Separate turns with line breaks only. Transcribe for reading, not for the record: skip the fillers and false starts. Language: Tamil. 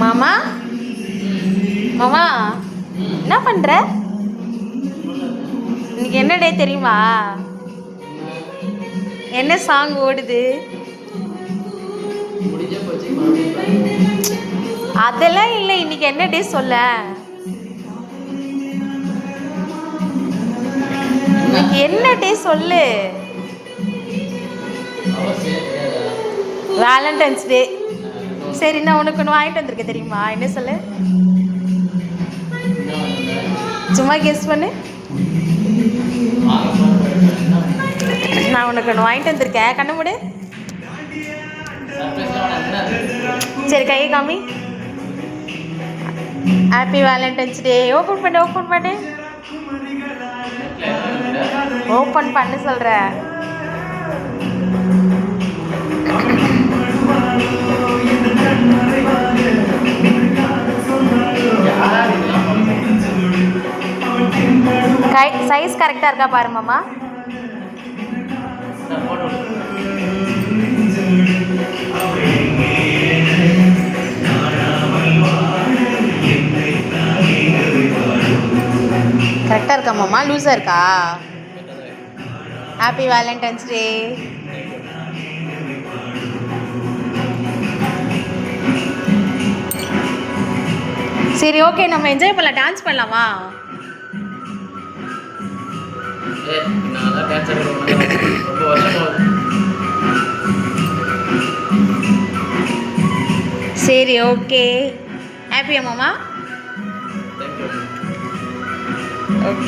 மாமா மாமா என்ன பண்ற? இன்னைக்கு என்ன டே தெரியுமா? என்ன சாங் ஓடுது? அதெல்லாம் இல்லை. இன்னைக்கு என்ன டே சொல்ல? இன்னைக்கு என்ன டே சொல்லு. வேலண்டைன்ஸ் டே. சரி, நான் உனக்கு ஒன்று வாங்கிட்டு வந்திருக்கேன் தெரியுமா? என்ன சொல்லு, சும்மா கெஸ் பண்ணு. நான் உனக்கு ஒன்று வாங்கிட்டு வந்திருக்கேன், கண்ணு மூடு. சரி, கையை காமி. ஹாப்பி வேலண்டைன்ஸ் டே. ஓப்பன் பண்ணு, ஓப்பன் பண்ணு, ஓப்பன் பண்ணு சொல்கிறேன். சைஸ் கரெக்டாக இருக்கா பாரு மாமா. கரெக்டாக இருக்கா மாமா? லூஸாக இருக்கா? ஹாப்பி வேலண்டைன்ஸ் டே. சரி, ஓகே, நம்ம என்ஜாய் பண்ணலாம், டான்ஸ் பண்ணலாமா? சரி, ஓகே. ஹாப்பியா மாமா? ஓகே.